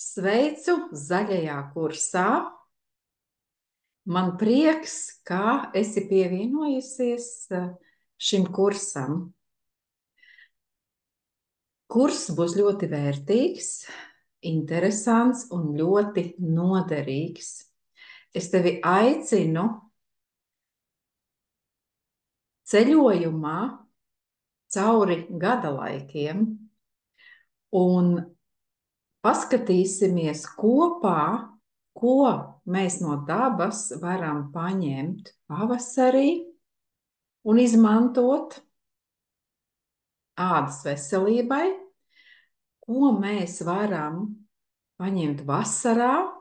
Sveicu zaļajā kursā. Man prieks, ka esi pievienojusies šim kursam. Kurs būs ļoti vērtīgs, interesants un ļoti noderīgs. Es tevi aicinu ceļojumā cauri gada laikiem un paskatīsimies kopā, ko mēs no dabas varam paņemt pavasarī un izmantot ādas veselībai, ko mēs varam paņemt vasarā.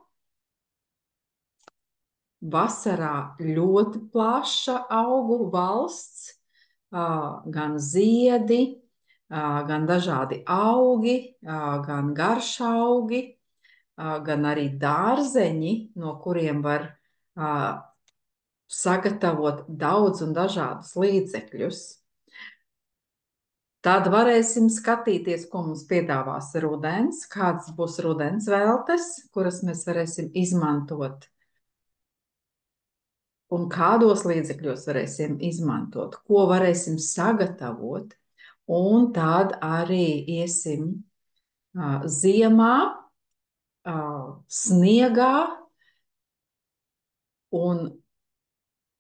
Vasarā ļoti plaša augu valsts, gan ziedi, gan dažādi augi, gan garšaugi, gan arī dārzeņi, no kuriem var sagatavot daudz un dažādus līdzekļus. Tad varēsim skatīties, ko mums piedāvās rudens, kādas būs rudens veltes, kuras mēs varēsim izmantot. Un kādos līdzekļos varēsim izmantot, ko varēsim sagatavot. Un tad arī iesim ziemā, sniegā un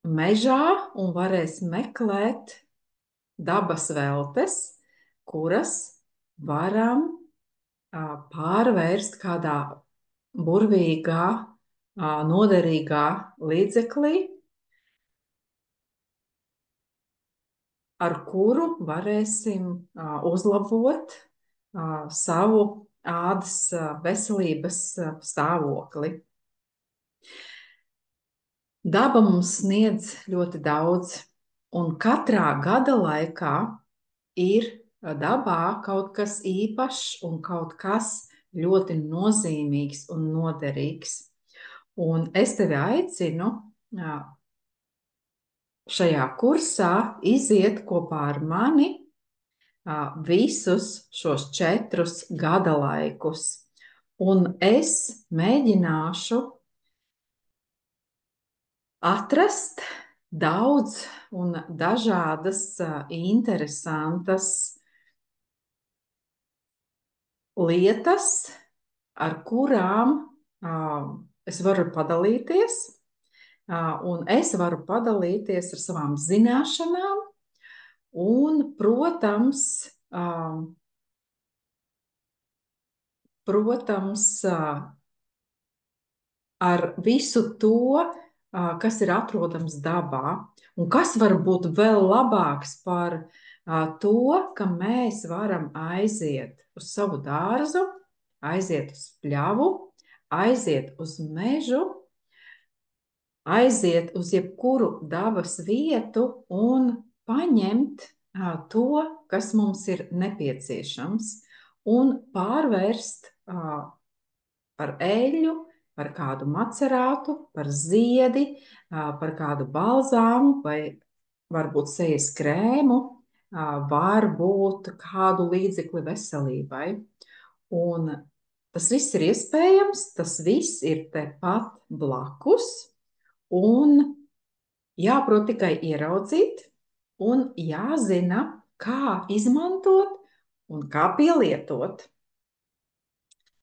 mežā un varēs meklēt dabas veltes, kuras varam pārvērst kādā burvīgā, noderīgā līdzeklī, ar kuru varēsim uzlabot savu ādas veselības stāvokli. Daba mums sniedz ļoti daudz, un katrā gada laikā ir dabā kaut kas īpašs un kaut kas ļoti nozīmīgs un noderīgs. Un es tevi aicinu šajā kursā iziet kopā ar mani visus šos 4 gada laikus. Un es mēģināšu atrast daudz un dažādas interesantas lietas, ar kurām es varu padalīties. Un es varu padalīties ar savām zināšanām un, protams, ar visu to, kas ir atrodams dabā. Un kas var būt vēl labāks par to, ka mēs varam aiziet uz savu dārzu, aiziet uz pļavu, aiziet uz mežu, aiziet uz jebkuru dabas vietu un paņemt to, kas mums ir nepieciešams, un pārvērst par eļļu, par kādu macerātu, par ziedi, par kādu balzāmu vai varbūt sejas krēmu, varbūt kādu līdzekli veselībai. Un tas viss ir iespējams, tas viss ir tepat blakus. Un jāprot tikai ieraudzīt un jāzina, kā izmantot un kā pielietot.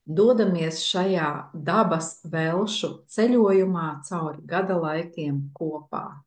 Dodamies šajā dabas velšu ceļojumā cauri gada laikiem kopā.